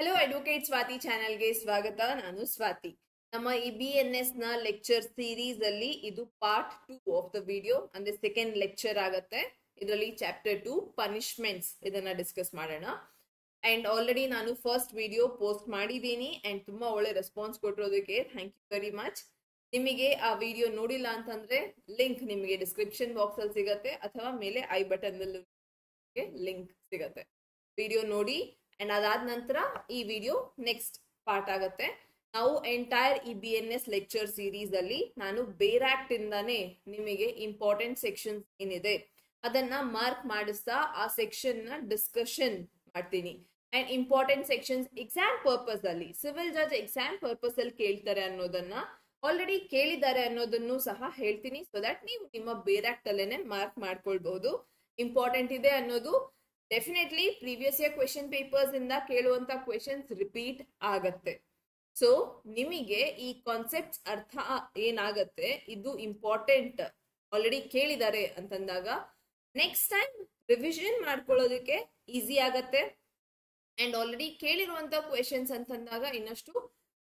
Hello advocate Swati ಚಾನೆಲ್ಗೆ ಸ್ವಾಗತ. ನಾನು ಸ್ವಾತಿ. ನಮ್ಮ ಈ BNS ನ ಲೆಕ್ಚರ್ ಸೀರೀಸ್ ಅಲ್ಲಿ ಇದು ಪಾರ್ಟ್ 2 ಆಫ್ ದ ವಿಡಿಯೋ, ಅಂದ್ರೆ ಸೆಕೆಂಡ್ ಲೆಕ್ಚರ್ ಆಗತ್ತೆ. ಇದರಲ್ಲಿ ಚಾಪ್ಟರ್ 2 ಪನಿಷ್ಮೆಂಟ್ಸ್ ಇದನ್ನ ಡಿಸ್ಕಸ್ ಮಾಡೋಣ. ಅಂಡ್ ಆಲ್ರೆಡಿ ನಾನು ಫಸ್ಟ್ ವಿಡಿಯೋ ಪೋಸ್ಟ್ ಮಾಡಿದ್ದೀನಿ ಅಂಡ್ ತುಂಬಾ ಒಳ್ಳೆ ರೆಸ್ಪಾನ್ಸ್ ಕೊಟ್ಟಿರೋದಕ್ಕೆ ಥ್ಯಾಂಕ್ ಯು ವೆರಿ ಮಚ್. ನಿಮಗೆ ಆ ವಿಡಿಯೋ ನೋಡಿಲ್ಲ ಅಂತಂದ್ರೆ ಲಿಂಕ್ ನಿಮಗೆ ಡಿಸ್ಕ್ರಿಪ್ಷನ್ ಬಾಕ್ಸ್ ಅಲ್ಲಿ ಸಿಗತ್ತೆ ಅಥವಾ ಮೇಲೆ ಐ ಬಟನ್ ಲಿಂಕ್ ಸಿಗತ್ತೆ. ವಿಡಿಯೋ ನೋಡಿ ಅಂಡ್ ಅದಾದ ನಂತರ ಈ ವಿಡಿಯೋ ನೆಕ್ಸ್ಟ್ ಪಾರ್ಟ್ ಆಗತ್ತೆ. ನಾವು ಎಂಟೈರ್ ಈ BNS ಲೆಕ್ಚರ್ ಸೀರೀಸ್ ಅಲ್ಲಿ ನಾನು ಬೇರಾಕ್ಟ್ ಇಂದಾನೆ ನಿಮಗೆ ಇಂಪಾರ್ಟೆಂಟ್ ಸೆಕ್ಷನ್ಸ್ ಏನಿದೆ ಅದನ್ನ ಮಾರ್ಕ್ ಮಾಡಿಸ್ತಾ ಆ ಸೆಕ್ಷನ್ ನ ಡಿಸ್ಕಷನ್ ಮಾಡ್ತೀನಿ. And important sections exam purpose ಅಲ್ಲಿ, ಸಿವಿಲ್ ಜಡ್ಜ್ ಎಕ್ಸಾಮ್ ಪರ್ಪಸ್ ಅಲ್ಲಿ ಕೇಳ್ತಾರೆ ಅನ್ನೋದನ್ನ ಆಲ್ರೆಡಿ ಕೇಳಿದ್ದಾರೆ ಅನ್ನೋದನ್ನು ಸಹ ಹೇಳ್ತೀನಿ. ಸೊ ದಟ್ ನೀವು ನಿಮ್ಮ ಬೇರಾಕ್ಟ್ ಅಲ್ಲೇನೆ ಮಾರ್ಕ್ ಮಾಡ್ಕೊಳ್ಬಹುದು. ಇಂಪಾರ್ಟೆಂಟ್ ಇದೆ ಅನ್ನೋದು definitely previous year question papers ಇಂದ ಕೇಳುವಂತ ಕ್ವೆಶನ್ಸ್ ರಿಪೀಟ್ ಆಗತ್ತೆ. ಸೊ ನಿಮಗೆ ಈ ಕಾನ್ಸೆಪ್ಟ್ಸ್ ಅರ್ಥ ಏನಾಗತ್ತೆ, ಇದು ಇಂಪಾರ್ಟೆಂಟ್ ಆಲ್ರೆಡಿ ಕೇಳಿದ್ದಾರೆ ಅಂತಂದಾಗ ನೆಕ್ಸ್ಟ್ ಟೈಮ್ ರಿವಿಷನ್ ಮಾಡ್ಕೊಳ್ಳೋದಕ್ಕೆ ಈಸಿ ಆಗತ್ತೆ. ಅಂಡ್ ಆಲ್ರೆಡಿ ಕೇಳಿರುವಂತ ಕ್ವೆಶನ್ಸ್ ಅಂತಂದಾಗ ಇನ್ನಷ್ಟು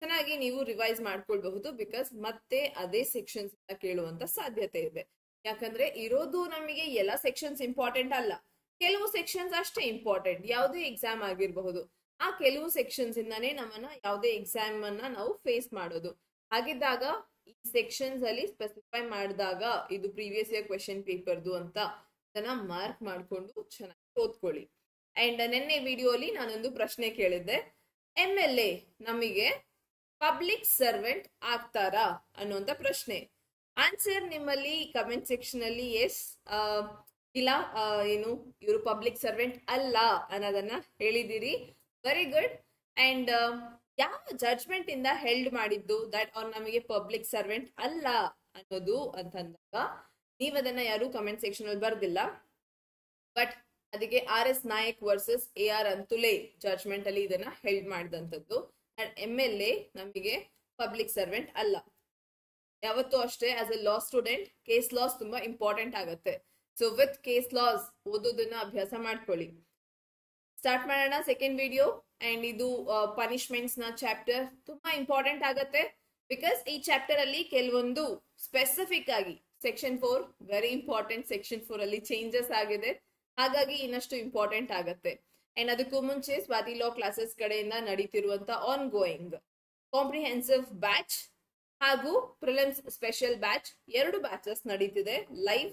ಚೆನ್ನಾಗಿ ನೀವು ರಿವೈಸ್ ಮಾಡ್ಕೊಳ್ಬಹುದು. ಬಿಕಾಸ್ ಮತ್ತೆ ಅದೇ ಸೆಕ್ಷನ್ಸ್ ಕೇಳುವಂತ ಸಾಧ್ಯತೆ ಇದೆ. ಯಾಕಂದ್ರೆ ಇರೋದು ನಮಗೆ ಎಲ್ಲ ಸೆಕ್ಷನ್ಸ್ ಇಂಪಾರ್ಟೆಂಟ್ ಅಲ್ಲ, ಕೆಲವು ಸೆಕ್ಷನ್ಸ್ ಅಷ್ಟೇ ಇಂಪಾರ್ಟೆಂಟ್. ಯಾವುದೇ ಎಕ್ಸಾಮ್ ಆಗಿರಬಹುದು, ಆ ಕೆಲವು ಸೆಕ್ಷನ್ಸ್ ಇಂದಾನೇ ನಮ್ಮನ್ನ ಯಾವುದೇ ಎಕ್ಸಾಮ್ ಅನ್ನ ನಾವು ಫೇಸ್ ಮಾಡೋದು. ಹಾಗಿದ್ದಾಗ ಈ ಸೆಕ್ಷನ್ಸ್ ಅಲ್ಲಿ ಸ್ಪೆಸಿಫೈ ಮಾಡಿದಾಗ ಇದು ಪ್ರೀವಿಯಸ್ ಇಯರ್ ಕ್ವೆಶನ್ ಪೇಪರ್ದು ಅಂತ ಅದನ್ನ ಮಾರ್ಕ್ ಮಾಡ್ಕೊಂಡು ಚೆನ್ನಾಗಿ ಓದ್ಕೊಳ್ಳಿ. ಅಂಡ್ ನಿನ್ನೆ ವಿಡಿಯೋ ಅಲ್ಲಿ ನಾನೊಂದು ಪ್ರಶ್ನೆ ಕೇಳಿದ್ದೆ, MLA ನಮಗೆ ಪಬ್ಲಿಕ್ ಸರ್ವೆಂಟ್ ಆಗ್ತಾರಾ ಅನ್ನುವಂತ ಪ್ರಶ್ನೆ. ಆನ್ಸರ್ ನಿಮ್ಮಲ್ಲಿ ಕಮೆಂಟ್ ಸೆಕ್ಷನ್ ಅಲ್ಲಿ ಎಸ್ ಇಲ್ಲ ಏನು ಇವರು ಪಬ್ಲಿಕ್ ಸರ್ವೆಂಟ್ ಅಲ್ಲ ಅನ್ನೋದನ್ನ ಹೇಳಿದಿರಿ. Very good. ಅಂಡ್ ಯಾವ ಜಡ್ಜ್ಮೆಂಟ್ ಇಂದ ಹೆಲ್ಡ್ ಮಾಡಿದ್ದು ದಟ್ ಅವ್ರು ನಮಗೆ ಪಬ್ಲಿಕ್ ಸರ್ವೆಂಟ್ ಅಲ್ಲ ಅನ್ನೋದು ಅಂತಂದಾಗ ನೀವು ಅದನ್ನ ಯಾರು ಕಮೆಂಟ್ ಸೆಕ್ಷನ್ ಅಲ್ಲಿ ಬರ್ದಿಲ್ಲ. ಬಟ್ ಅದಕ್ಕೆ RS Nayak versus AR Antulay judgment ಅಲ್ಲಿ ಇದನ್ನ ಹೆಲ್ಡ್ ಮಾಡಿದಂಥದ್ದು. MLA ನಮಗೆ ಪಬ್ಲಿಕ್ ಸರ್ವೆಂಟ್ ಅಲ್ಲ. ಯಾವತ್ತೂ ಅಷ್ಟೇ as a law student case laws ತುಂಬಾ ಇಂಪಾರ್ಟೆಂಟ್ ಆಗುತ್ತೆ. ಸೊ ವಿತ್ ಕೇಸ್ ಲಾಸ್ ಓದೋದನ್ನ ಅಭ್ಯಾಸ ಮಾಡ್ಕೊಳ್ಳಿ. ಸ್ಟಾರ್ಟ್ ಮಾಡೋಣ ಸೆಕೆಂಡ್ ವಿಡಿಯೋ. ಅಂಡ್ ಇದು ಪನಿಷ್ಮೆಂಟ್ಸ್ ನ ಚಾಪ್ಟರ್ ತುಂಬಾ ಇಂಪಾರ್ಟೆಂಟ್ ಆಗತ್ತೆ. ಬಿಕಾಸ್ ಈ ಚಾಪ್ಟರ್ ಅಲ್ಲಿ ಕೆಲವೊಂದು ಸ್ಪೆಸಿಫಿಕ್ ಆಗಿ ಸೆಕ್ಷನ್ 4 ವೆರಿ ಇಂಪಾರ್ಟೆಂಟ್. ಸೆಕ್ಷನ್ 4 ಅಲ್ಲಿ ಚೇಂಜಸ್ ಆಗಿದೆ, ಹಾಗಾಗಿ ಇನ್ನಷ್ಟು ಇಂಪಾರ್ಟೆಂಟ್ ಆಗತ್ತೆ. ಅಂಡ್ ಅದಕ್ಕೂ ಮುಂಚೆ ಸ್ವಾತಿ ಲಾ ಕ್ಲಾಸಸ್ ಕಡೆಯಿಂದ ನಡೀತಿರುವಂತ ಆನ್ ಗೋಯಿಂಗ್ ಕಾಂಪ್ರಿಹೆನ್ಸಿವ್ ಬ್ಯಾಚ್ ಹಾಗೂ ಪ್ರಿಲಿಮ್ಸ್ ಸ್ಪೆಷಲ್ ಬ್ಯಾಚ್ 2 ಬ್ಯಾಚಸ್ ನಡೀತಿದೆ ಲೈವ್.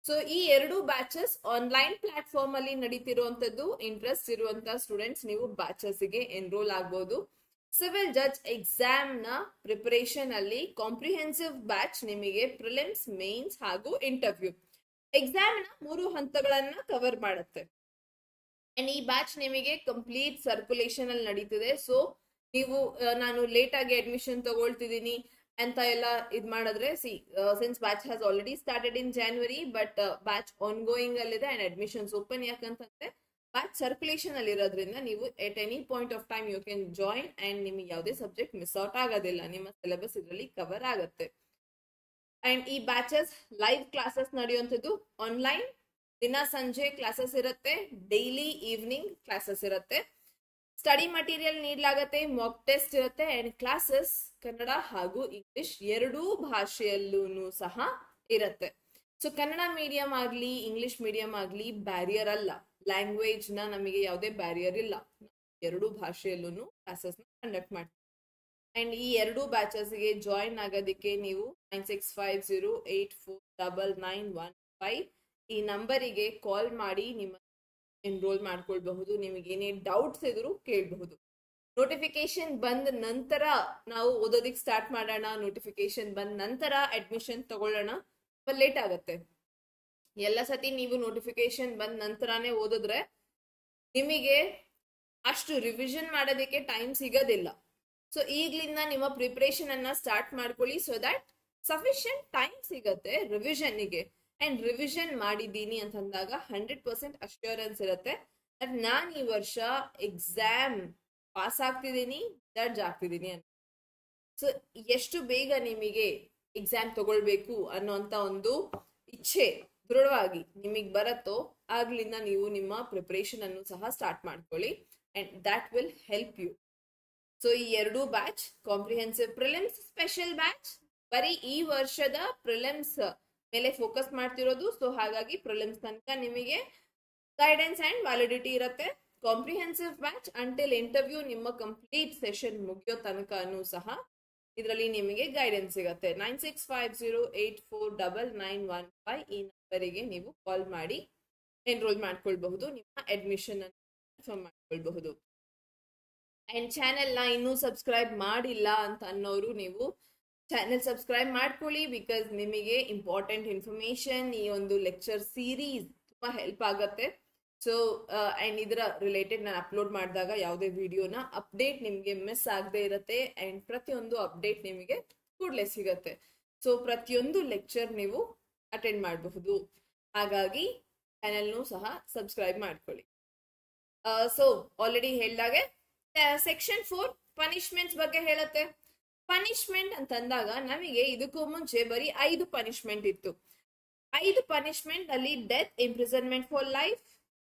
ಸೊ ಈ 2 ಬ್ಯಾಚಸ್ ಆನ್ಲೈನ್ ಪ್ಲಾಟ್ಫಾರ್ಮ್ ಅಲ್ಲಿ ನಡೀತಿರುವಂತದ್ದು. ಇಂಟ್ರೆಸ್ಟ್ ಇರುವಂತ ಸ್ಟೂಡೆಂಟ್ಸ್ ನೀವು ಬ್ಯಾಚಸ್ ಗೆ ಎನ್ರೋಲ್ ಆಗ್ಬಹುದು. ಸಿವಿಲ್ ಜಡ್ಜ್ ಎಕ್ಸಾಮ್ ನ ಪ್ರಿಪರೇಷನ್ ಅಲ್ಲಿ ಕಾಂಪ್ರಿಹೆನ್ಸಿವ್ ಬ್ಯಾಚ್ ನಿಮಗೆ ಪ್ರಿಲಿಮ್ಸ್, ಮೇನ್ಸ್ ಹಾಗೂ ಇಂಟರ್ವ್ಯೂ ಎಕ್ಸಾಮ್ ನ 3 ಹಂತಗಳನ್ನ ಕವರ್ ಮಾಡುತ್ತೆ. ಅಂಡ್ ಈ ಬ್ಯಾಚ್ ನಿಮಗೆ ಕಂಪ್ಲೀಟ್ ಸರ್ಕ್ಯುಲೇಷನ್ ಅಲ್ಲಿ ನಡೀತಿದೆ. ಸೊ ನೀವು ನಾನು ಲೇಟ್ ಆಗಿ ಅಡ್ಮಿಷನ್ ತಗೊಳ್ತಿದ್ದೀನಿ ಅಂತ ಎಲ್ಲ ಇದ್ ಮಾಡಿದ್ರೆ since batch has already started in January, but batch ongoing ಅಲ್ಲಿದೆ ಅಂಡ್ ಅಡ್ಮಿಷನ್ಸ್ ಓಪನ್. ಯಾಕಂತಂದ್ರೆ ಬ್ಯಾಚ್ ಸರ್ಕ್ಯುಲೇಷನ್ ಅಲ್ಲಿ ಇರೋದ್ರಿಂದ ನೀವು at any point of time you can join and ನಿಮಗೆ ಯಾವುದೇ ಸಬ್ಜೆಕ್ಟ್ ಮಿಸ್ ಔಟ್ ಆಗೋದಿಲ್ಲ. ನಿಮ್ಮ ಸಿಲೆಬಸ್ ಇದರಲ್ಲಿ ಕವರ್ ಆಗುತ್ತೆ. ಅಂಡ್ ಈ ಬ್ಯಾಚಸ್ ಲೈವ್ ಕ್ಲಾಸಸ್ ನಡೆಯುವಂಥದ್ದು ಆನ್ಲೈನ್. ದಿನ ಸಂಜೆ ಕ್ಲಾಸಸ್ ಇರುತ್ತೆ, ಡೈಲಿ ಈವ್ನಿಂಗ್ ಕ್ಲಾಸಸ್ ಇರುತ್ತೆ. ಸ್ಟಡಿ ಮಟೀರಿಯಲ್ ನೀಡಲಾಗತ್ತೆ, ಮಾಕ್ ಟೆಸ್ಟ್ ಇರುತ್ತೆ ಅಂಡ್ ಕ್ಲಾಸಸ್ ಕನ್ನಡ ಹಾಗೂ ಇಂಗ್ಲಿಷ್ 2 ಭಾಷೆಯಲ್ಲೂ ಸಹ ಇರುತ್ತೆ. ಸೊ ಕನ್ನಡ ಮೀಡಿಯಂ ಆಗ್ಲಿ ಇಂಗ್ಲಿಷ್ ಮೀಡಿಯಂ ಆಗ್ಲಿ ಬ್ಯಾರಿಯರ್ ಅಲ್ಲ. ಲ್ಯಾಂಗ್ವೇಜ್ ನ ನಮಗೆ ಯಾವುದೇ ಬ್ಯಾರಿಯರ್ ಇಲ್ಲ. 2 ಭಾಷೆಯಲ್ಲೂ ಕ್ಲಾಸಸ್ ಕಂಡಕ್ಟ್ ಮಾಡ್ತೀವಿ. ಅಂಡ್ ಈ 2 ಬ್ಯಾಚಸ್ ಗೆ ಜಾಯಿನ್ ಆಗೋದಕ್ಕೆ ನೀವು 9650849915 ಈ ನಂಬರಿಗೆ ಕಾಲ್ ಮಾಡಿ ನಿಮ್ಮ ಎನ್ರೋಲ್ ಮಾಡ್ಕೊಳ್ಬಹುದು. ನಿಮಗೆ ಏನೇ ಡೌಟ್ಸ್ ಇದ್ರು ಕೇಳಬಹುದು. ನೋಟಿಫಿಕೇಶನ್ ಬಂದ ನಂತರ ನಾವು ಓದೋದಿಕ್ ಸ್ಟಾರ್ಟ್ ಮಾಡೋಣ. ನೋಟಿಫಿಕೇಶನ್ ಬಂದ ನಂತರ ಅಡ್ಮಿಷನ್ ತಗೊಳ್ಳೋಣ, ಲೇಟ್ ಆಗತ್ತೆ. ಎಲ್ಲ ಸತಿ ನೀವು ನೋಟಿಫಿಕೇಶನ್ ಬಂದ ನಂತರನೇ ಓದಿದ್ರೆ ನಿಮಗೆ ಅಷ್ಟು ರಿವಿಷನ್ ಮಾಡೋದಕ್ಕೆ ಟೈಮ್ ಸಿಗೋದಿಲ್ಲ. ಸೊ ಈಗ್ಲಿಂದ ನಿಮ್ಮ ಪ್ರಿಪರೇಷನ್ ಅನ್ನ ಸ್ಟಾರ್ಟ್ ಮಾಡ್ಕೊಳ್ಳಿ. ಸೊ ದಟ್ ಸಫಿಶಿಯಂಟ್ ಟೈಮ್ ಸಿಗತ್ತೆ ರಿವಿಷನ್ಗೆ. ಅಂಡ್ ರಿವಿಷನ್ ಮಾಡಿದ್ದೀನಿ ಅಂತಂದಾಗ 100% ಅಶ್ಯೂರೆನ್ಸ್ ಇರುತ್ತೆ ದಟ್ ನಾನು ಈ ವರ್ಷ ಎಕ್ಸಾಮ್ ಪಾಸ್ ಆಗ್ತಿದ್ದೀನಿ, ಜಡ್ಜ್ ಆಗ್ತಿದ್ದೀನಿ ಅಂತ. ಸೊ ಎಷ್ಟು ಬೇಗ ನಿಮಗೆ ಎಕ್ಸಾಮ್ ತಗೊಳ್ಬೇಕು ಅನ್ನೋಂತ ಒಂದು ಇಚ್ಛೆ ದೃಢವಾಗಿ ನಿಮಗೆ ಬರತ್ತೋ ಆಗ್ಲಿಂದ ನೀವು ನಿಮ್ಮ ಪ್ರಿಪರೇಷನ್ ಅನ್ನು ಸಹ ಸ್ಟಾರ್ಟ್ ಮಾಡ್ಕೊಳ್ಳಿ. And that will help you. So ಈ ಎರಡು batch, comprehensive prelims, special batch, ಬರೀ ಈ ವರ್ಷದ ಪ್ರಿಲಿಮ್ಸ್ ಮೇಲೆ ಫೋಕಸ್ ಮಾಡ್ತಿರೋದು. ಸೊ ಹಾಗಾಗಿ ಪ್ರಿಲಿಮ್ಸ್ ತನಕ ನಿಮಗೆ ಗೈಡೆನ್ಸ್ ಅಂಡ್ ವ್ಯಾಲಿಡಿಟಿ ಇರುತ್ತೆ. ಕಾಂಪ್ರಿಹೆನ್ಸಿವ್ ಬ್ಯಾಚ್ ಅಂಟಿಲ್ ಇಂಟರ್ವ್ಯೂ ನಿಮ್ಮ ಕಂಪ್ಲೀಟ್ ಸೆಷನ್ ಮುಗಿಯೋ ತನಕನೂ ಸಹ ಇದರಲ್ಲಿ ನಿಮಗೆ ಗೈಡೆನ್ಸ್ ಸಿಗುತ್ತೆ. 9650849915 ಈ ನಂಬರಿಗೆ ನೀವು ಕಾಲ್ ಮಾಡಿ ಎನ್ರೋಲ್ ಮಾಡ್ಕೊಳ್ಬಹುದು, ನಿಮ್ಮ ಅಡ್ಮಿಷನ್ ಅನ್ನು ಕನ್ಫರ್ಮ್ ಮಾಡ್ಕೊಳ್ಬಹುದು. ಅಂಡ್ ಚಾನೆಲ್ ನ ಇನ್ನೂ ಸಬ್ಸ್ಕ್ರೈಬ್ ಮಾಡಿಲ್ಲ ಅಂತ ಅನ್ನೋರು ನೀವು ಚಾನೆಲ್ ಸಬ್ಸ್ಕ್ರೈಬ್ ಮಾಡ್ಕೊಳ್ಳಿ. ಬಿಕಾಸ್ ನಿಮಗೆ ಇಂಪಾರ್ಟೆಂಟ್ ಇನ್ಫಾರ್ಮೇಶನ್ ಈ ಒಂದು ಲೆಕ್ಚರ್ ಸೀರೀಸ್ ತುಂಬಾ ಹೆಲ್ಪ್ ಆಗುತ್ತೆ. ಸೊ ಅಂಡ್ ಇದರ ರಿಲೇಟೆಡ್ ನಾನು ಅಪ್ಲೋಡ್ ಮಾಡಿದಾಗ ಯಾವುದೇ ವಿಡಿಯೋನ ಅಪ್ಡೇಟ್ ನಿಮಗೆ ಮಿಸ್ ಆಗದೆ ಇರುತ್ತೆ. ಅಂಡ್ ಪ್ರತಿಯೊಂದು ಅಪ್ಡೇಟ್ ನಿಮಗೆ ಕೂಡಲೇ ಸಿಗತ್ತೆ. ಸೊ ಪ್ರತಿಯೊಂದು ಲೆಕ್ಚರ್ ನೀವು ಅಟೆಂಡ್ ಮಾಡಬಹುದು. ಹಾಗಾಗಿ ಚಾನೆಲ್ನು ಸಹ ಸಬ್ಸ್ಕ್ರೈಬ್ ಮಾಡ್ಕೊಳ್ಳಿ. ಸೊ ಆಲ್ರೆಡಿ ಹೇಳಿದಾಗೆ ಸೆಕ್ಷನ್ 4 ಪನಿಷ್ಮೆಂಟ್ಸ್ ಬಗ್ಗೆ ಹೇಳುತ್ತೆ. ಪನಿಷ್ಮೆಂಟ್ ಅಂತಂದಾಗ ನಮಗೆ ಇದಕ್ಕೂ ಮುಂಚೆ ಬರೀ 5 ಪನಿಷ್ಮೆಂಟ್ ಇತ್ತು. 5 ಪನಿಷ್ಮೆಂಟ್ ಅಲ್ಲಿ death, imprisonment for life.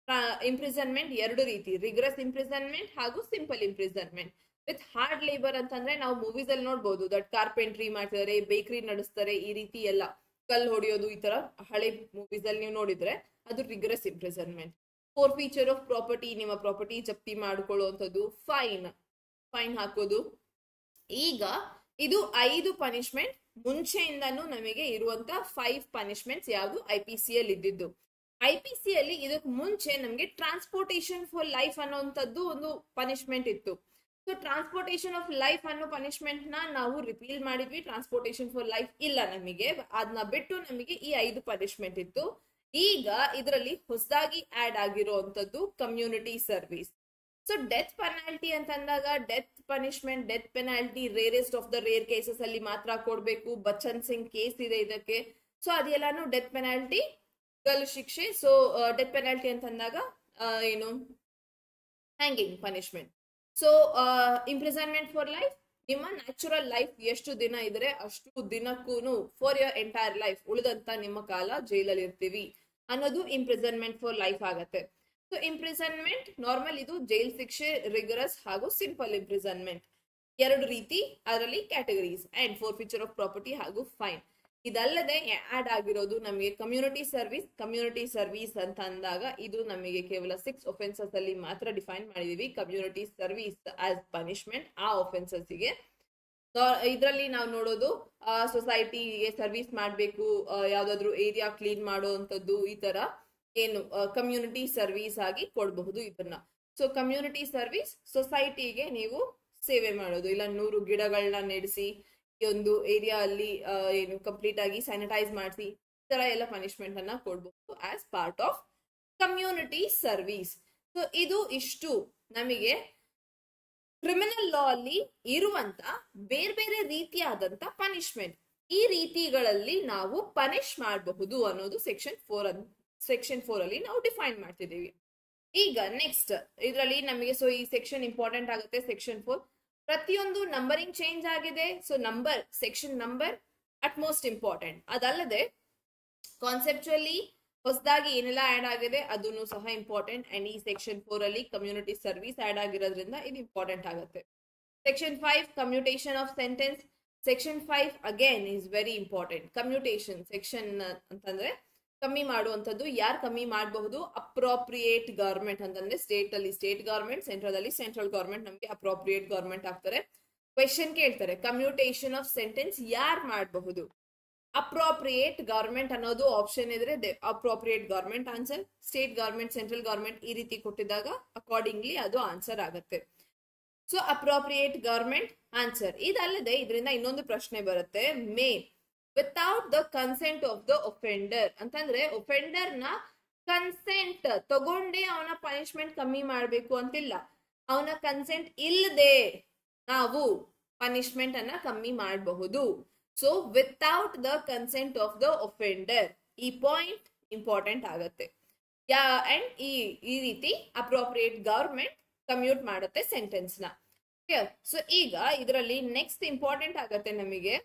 Imprisonment ಎರಡು ರೀತಿ, ರಿಗ್ರೆಸ್ ಇಂಪ್ರಿಸನ್ಮೆಂಟ್ ಹಾಗೂ simple imprisonment. With hard labour ಅಂತಂದ್ರೆ ನಾವು ಮೂವೀಸ್ ಅಲ್ಲಿ ನೋಡ್ಬೋದು, ದಟ್ ಕಾರ್ಪೆಂಟ್ರಿ ಮಾಡ್ತಿದ್ದಾರೆ, ಬೇಕರಿ ನಡೆಸ್ತಾರೆ, ಈ ರೀತಿ ಎಲ್ಲ ಕಲ್ಲು ಹೊಡೆಯೋದು, ಈ ತರ ಹಳೆ ಮೂವೀಸ್ ಅಲ್ಲಿ ನೀವು ನೋಡಿದ್ರೆ ಅದು ರಿಗ್ರೆಸ್ ಇಂಪ್ರಿಸನ್ಮೆಂಟ್. ಫೋರ್ಫೀಚರ್ ಆಫ್ ಪ್ರಾಪರ್ಟಿ, ನಿಮ್ಮ ಪ್ರಾಪರ್ಟಿ ಜಪ್ತಿ ಮಾಡ್ಕೊಳ್ಳುವಂಥದ್ದು, ಫೈನ್ ಹಾಕೋದು. ಈಗ ಇದು 5 ಪನಿಷ್ಮೆಂಟ್. ಮುಂಚೆಯಿಂದನೂ ನಮಗೆ ಇರುವಂತ 5 ಪನಿಷ್ಮೆಂಟ್ಸ್ ಯಾವುದು IPC ಅಲ್ಲಿ ಇದ್ದಿದ್ದು. IPC ಅಲ್ಲಿ ಇದಕ್ಕೆ ಮುಂಚೆ ನಮಗೆ ಟ್ರಾನ್ಸ್ಪೋರ್ಟೇಷನ್ ಫಾರ್ ಲೈಫ್ ಅನ್ನೋಂಥದ್ದು ಒಂದು ಪನಿಷ್ಮೆಂಟ್ ಇತ್ತು. ಸೊ ಟ್ರಾನ್ಸ್ಪೋರ್ಟೇಷನ್ ಆಫ್ ಲೈಫ್ ಅನ್ನೋ ಪನಿಷ್ಮೆಂಟ್ ನ ನಾವು ರಿಪೀಲ್ ಮಾಡಿದ್ವಿ. ಟ್ರಾನ್ಸ್ಪೋರ್ಟೇಷನ್ ಫಾರ್ ಲೈಫ್ ಇಲ್ಲ ನಮಗೆ, ಅದನ್ನ ಬಿಟ್ಟು ನಮಗೆ ಈ 5 ಪನಿಷ್ಮೆಂಟ್ ಇತ್ತು. ಈಗ ಇದರಲ್ಲಿ ಹೊಸದಾಗಿ ಆಡ್ ಆಗಿರುವಂತದ್ದು community service. So death penalty ಅಂತಂದಾಗ death punishment, death penalty rarest of the rare cases ಅಲ್ಲಿ ಮಾತ್ರ ಕೊಡ್ಬೇಕು. ಬಚ್ಚನ್ ಸಿಂಗ್ ಕೇಸ್ ಇದೆ ಇದಕ್ಕೆ. ಸೊ ಅದೆಲ್ಲಾನು ಡೆತ್ ಪೆನಾಲ್ಟಿ, ಗಲ್ಲು ಶಿಕ್ಷೆ. ಸೊ ಡೆತ್ ಪೆನಾಲ್ಟಿ ಅಂತಂದಾಗ ಏನು, hanging punishment. So imprisonment for life, ನಿಮ್ಮ ನ್ಯಾಚುರಲ್ ಲೈಫ್ ಎಷ್ಟು ದಿನ ಇದ್ರೆ ಅಷ್ಟು ದಿನಕ್ಕೂ ಫಾರ್ ಯೋರ್ ಎಂಟೈರ್ ಲೈಫ್ ಉಳಿದಂತ ನಿಮ್ಮ ಕಾಲ ಜೈಲಲ್ಲಿ ಇರ್ತೀವಿ ಅನ್ನೋದು ಇಂಪ್ರಿಸನ್ಮೆಂಟ್ ಫಾರ್ ಲೈಫ್ ಆಗತ್ತೆ. ಸೊ ಇಂಪ್ರಿಸನ್ಮೆಂಟ್ ನಾರ್ಮಲ್, ಇದು ಜೈಲ್ ಶಿಕ್ಷೆ, ರಿಗರಸ್ ಹಾಗೂ ಸಿಂಪಲ್ ಇಂಪ್ರಿಸನ್ಮೆಂಟ್ ಎರಡು ರೀತಿ, ಅದರಲ್ಲಿ ಕ್ಯಾಟಗರೀಸ್. ಅಂಡ್ ಫೋರ್ಫೀಚರ್ ಆಫ್ ಪ್ರಾಪರ್ಟಿ ಹಾಗೂ ಫೈನ್. ಇದಲ್ಲದೆ ಆಡ್ ಆಗಿರೋದು ನಮಗೆ ಕಮ್ಯುನಿಟಿ ಸರ್ವಿಸ್. ಕಮ್ಯುನಿಟಿ ಸರ್ವಿಸ್ ಅಂತ ಅಂದಾಗ ಇದು ನಮಗೆ ಕೇವಲ 6 ಒಫೆನ್ಸಸ್ ಅಲ್ಲಿ ಮಾತ್ರ ಡಿಫೈನ್ ಮಾಡಿದೀವಿ. ಕಮ್ಯುನಿಟಿ ಸರ್ವಿಸ್ ಆಸ್ ಪನಿಷ್ಮೆಂಟ್ ಆ ಒಫೆನ್ಸಸ್ ಗೆ. ಇದರಲ್ಲಿ ನಾವು ನೋಡೋದು ಸೊಸೈಟಿಗೆ ಸರ್ವಿಸ್ ಮಾಡಬೇಕು, ಯಾವ್ದಾದ್ರು ಏರಿಯಾ ಕ್ಲೀನ್ ಮಾಡುವಂತದ್ದು, ಈ ತರ ಏನು ಕಮ್ಯುನಿಟಿ ಸರ್ವಿಸ್ ಆಗಿ ಕೊಡಬಹುದು ಇದನ್ನ. ಸೊ ಕಮ್ಯುನಿಟಿ ಸರ್ವಿಸ್, ಸೊಸೈಟಿಗೆ ನೀವು ಸೇವೆ ಮಾಡೋದು, ಇಲ್ಲ 100 ಗಿಡಗಳನ್ನ ನೆಡೆಸಿ ಈ ಒಂದು ಏರಿಯಾ ಅಲ್ಲಿ ಏನು ಕಂಪ್ಲೀಟ್ ಆಗಿ ಸ್ಯಾನಿಟೈಸ್ ಮಾಡಿಸಿ, ಈ ತರ ಎಲ್ಲ ಪನಿಷ್ಮೆಂಟ್ ಅನ್ನ ಕೊಡಬಹುದು as part of community service. So ಇದು ಇಷ್ಟು ನಮಗೆ ಕ್ರಿಮಿನಲ್ ಲಾ ಅಲ್ಲಿ ಇರುವಂತ ಬೇರೆ ಬೇರೆ ರೀತಿಯಾದಂತ ಪನಿಷ್ಮೆಂಟ್. ಈ ರೀತಿಗಳಲ್ಲಿ ನಾವು ಪನಿಷ್ ಮಾಡಬಹುದು ಅನ್ನೋದು ಸೆಕ್ಷನ್ 4 ಅಲ್ಲಿ ನಾವು ಡಿಫೈನ್ ಮಾಡ್ತಿದ್ದೀವಿ. ಈಗ ನೆಕ್ಸ್ಟ್ ಇದರಲ್ಲಿ ನಮಗೆ, ಸೊ ಈ ಸೆಕ್ಷನ್ ಇಂಪಾರ್ಟೆಂಟ್ ಆಗುತ್ತೆ. ಸೆಕ್ಷನ್ 4 ಪ್ರತಿಯೊಂದು ನಂಬರಿಂಗ್ ಚೇಂಜ್ ಆಗಿದೆ. So number, section number at most important. ಅದಲ್ಲದೆ ಕಾನ್ಸೆಪ್ಚುಯಲಿ ಹೊಸದಾಗಿ ಏನೆಲ್ಲ ಆಡ್ ಆಗಿದೆ ಅದನ್ನು ಸಹ ಇಂಪಾರ್ಟೆಂಟ್. ಅಂಡ್ ಈ ಸೆಕ್ಷನ್ 4 ಅಲ್ಲಿ ಕಮ್ಯುನಿಟಿ ಸರ್ವಿಸ್ ಆಡ್ ಆಗಿರೋದ್ರಿಂದ ಇದು ಇಂಪಾರ್ಟೆಂಟ್ ಆಗುತ್ತೆ. Section 5 commutation of sentence. Section 5 again is very important. Commutation section ಅಂತಂದ್ರೆ ಕಮ್ಮಿ ಮಾಡುವಂಥದ್ದು. ಯಾರು ಕಮ್ಮಿ ಮಾಡಬಹುದು? ಅಪ್ರೋಪ್ರಿಯೇಟ್ ಗವರ್ಮೆಂಟ್ ಅಂತಂದ್ರೆ ಸ್ಟೇಟ್ ಅಲ್ಲಿ ಸ್ಟೇಟ್ ಗವರ್ಮೆಂಟ್, ಸೆಂಟ್ರಲ್ ಅಲ್ಲಿ ಸೆಂಟ್ರಲ್ ಗವರ್ಮೆಂಟ್ ನಮಗೆ ಅಪ್ರೋಪ್ರಿಯೇಟ್ ಗವರ್ಮೆಂಟ್ ಆಗ್ತಾರೆ. ಕ್ವೆಶನ್ ಕೇಳ್ತಾರೆ, ಕಮ್ಯುಟೇಷನ್ ಆಫ್ ಸೆಂಟೆನ್ಸ್ ಯಾರು ಮಾಡಬಹುದು? ಅಪ್ರೋಪ್ರಿಯೇಟ್ ಗವರ್ಮೆಂಟ್ ಅನ್ನೋದು ಆಪ್ಷನ್ ಇದ್ರೆ appropriate government answer, state government, central government ಈ ರೀತಿ ಕೊಟ್ಟಿದ್ದಾಗ ಅಕಾರ್ಡಿಂಗ್ಲಿ ಅದು ಆನ್ಸರ್ ಆಗುತ್ತೆ. So appropriate government answer. ಇದಲ್ಲದೆ ಇದರಿಂದ ಇನ್ನೊಂದು ಪ್ರಶ್ನೆ ಬರುತ್ತೆ, may without the consent of the offender ಅಂತಂದ್ರೆ ಒಫೆಂಡರ್ ನ ಕನ್ಸೆಂಟ್ ತಗೊಂಡೇ ಅವನ ಪನಿಷ್ಮೆಂಟ್ ಕಮ್ಮಿ ಮಾಡಬೇಕು ಅಂತಿಲ್ಲ. ಅವನ ಕನ್ಸೆಂಟ್ ಇಲ್ಲದೆ ನಾವು ಪನಿಷ್ಮೆಂಟ್ ಅನ್ನ ಕಮ್ಮಿ ಮಾಡಬಹುದು. So without the consent of the offender, ಈ ಪಾಯಿಂಟ್ ಇಂಪಾರ್ಟೆಂಟ್ ಆಗುತ್ತೆ. ಅಂಡ್ ಈ ರೀತಿ ಅಪ್ರೋಪ್ರಿಯೇಟ್ ಗವರ್ಮೆಂಟ್ ಕಮ್ಯೂಟ್ ಮಾಡುತ್ತೆ ಸೆಂಟೆನ್ಸ್ ನ. ಸೊ ಈಗ ಇದರಲ್ಲಿ ನೆಕ್ಸ್ಟ್ ಇಂಪಾರ್ಟೆಂಟ್ ಆಗುತ್ತೆ ನಮಗೆ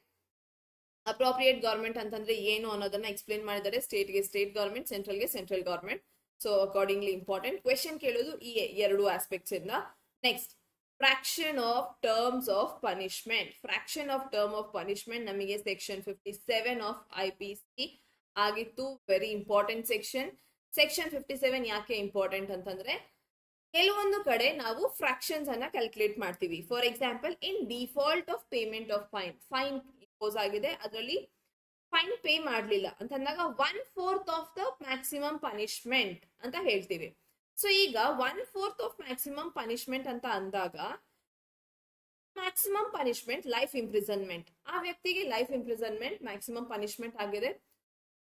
ಅಪ್ರೋಪ್ರಿಯೇಟ್ ಗವರ್ಮೆಂಟ್ ಅಂತಂದ್ರೆ ಏನು ಅನ್ನೋದನ್ನ ಎಕ್ಸ್ಪ್ಲೇನ್ ಮಾಡಿದ್ದಾರೆ. ಸ್ಟೇಟ್ಗೆ ಸ್ಟೇಟ್ ಗವರ್ಮೆಂಟ್, ಸೆಂಟ್ರಲ್ಗೆ central government. So accordingly important question ಕೇಳೋದು ಈ ಎರಡು ಆಸ್ಪೆಕ್ಟ್ಸ್ ಇಂದ. Next, fraction of terms of punishment. Fraction of term of punishment ನಮಗೆ ಸೆಕ್ಷನ್ 57 ಆಫ್ IPC ಆಗಿತ್ತು. Very important section. ಸೆಕ್ಷನ್ 57 ಯಾಕೆ ಇಂಪಾರ್ಟೆಂಟ್ ಅಂತಂದ್ರೆ ಕೆಲವೊಂದು ಕಡೆ ನಾವು ಫ್ರಾಕ್ಷನ್ಸ್ ಅನ್ನ ಕ್ಯಾಲ್ಕುಲೇಟ್ ಮಾಡ್ತೀವಿ. For example, in default of payment of fine impose ಆಗಿದೆ, ಅದರಲ್ಲಿ ಫೈನ್ ಪೇ ಮಾಡಲಿಲ್ಲ ಅಂತಂದಾಗ 1/4 ಆಫ್ ದ ಮ್ಯಾಕ್ಸಿಮಮ್ ಪನಿಷ್ಮೆಂಟ್ ಅಂತ ಹೇಳ್ತೀವಿ. ಸೊ ಈಗ 1/4 ಆಫ್ ಮ್ಯಾಕ್ಸಿಮಮ್ ಪನಿಷ್ಮೆಂಟ್ ಅಂತ ಅಂದಾಗ ಮ್ಯಾಕ್ಸಿಮಮ್ ಪನಿಷ್ಮೆಂಟ್ ಲೈಫ್ ಇಂಪ್ರಿಸನ್ಮೆಂಟ್. ಆ ವ್ಯಕ್ತಿಗೆ ಲೈಫ್ ಇಂಪ್ರಿಸನ್ಮೆಂಟ್ ಮ್ಯಾಕ್ಸಿಮಮ್ ಪನಿಷ್ಮೆಂಟ್ ಆಗಿದೆ.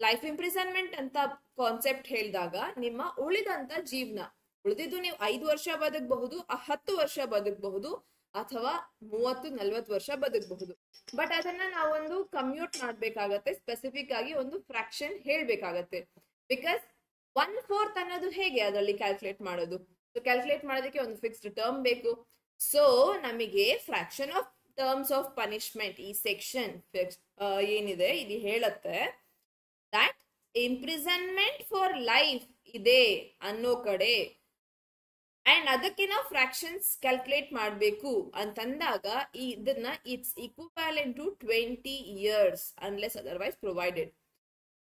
ಲೈಫ್ ಇಂಪ್ರಿಸನ್ಮೆಂಟ್ ಅಂತ ಕಾನ್ಸೆಪ್ಟ್ ಹೇಳಿದಾಗ ನಿಮ್ಮ ಉಳಿದಂತ ಜೀವನ, ಉಳಿದಿದ್ದು ನೀವು 5 ವರ್ಷ ಬದುಕಬಹುದು, 10 ವರ್ಷ ಬದುಕಬಹುದು, ಅಥವಾ 30-40 ವರ್ಷ ಬದುಕಬಹುದು. ಬಟ್ ಅದನ್ನ ನಾವೊಂದು ಕಮ್ಯೂಟ್ ಮಾಡ್ಬೇಕಾಗತ್ತೆ, ಸ್ಪೆಸಿಫಿಕ್ ಆಗಿ ಒಂದು ಫ್ರಾಕ್ಷನ್ ಹೇಳ್ಬೇಕಾಗತ್ತೆ. ಬಿಕಾಸ್ 1/4 ಅನ್ನೋದು ಹೇಗೆ ಅದರಲ್ಲಿ ಕ್ಯಾಲ್ಕುಲೇಟ್ ಮಾಡೋದು? ಸೊ ಕ್ಯಾಲ್ಕುಲೇಟ್ ಮಾಡೋದಕ್ಕೆ ಒಂದು ಫಿಕ್ಸ್ಡ್ ಟರ್ಮ್ ಬೇಕು. ಸೊ ನಮಗೆ fraction of terms of punishment ಈ ಸೆಕ್ಷನ್ ಏನಿದೆ ಇದು ಹೇಳುತ್ತೆ ದಟ್ ಇಂಪ್ರಿಸನ್ಮೆಂಟ್ ಫಾರ್ ಲೈಫ್ ಇದೆ ಅನ್ನೋ ಕಡೆ ಅಂಡ್ ಅದಕ್ಕೆ ನಾವು ಫ್ರಾಕ್ಷನ್ಸ್ ಕ್ಯಾಲ್ಕುಲೇಟ್ ಮಾಡಬೇಕು ಅಂತಂದಾಗ ಇದನ್ನ it's equivalent to 20 years unless otherwise provided.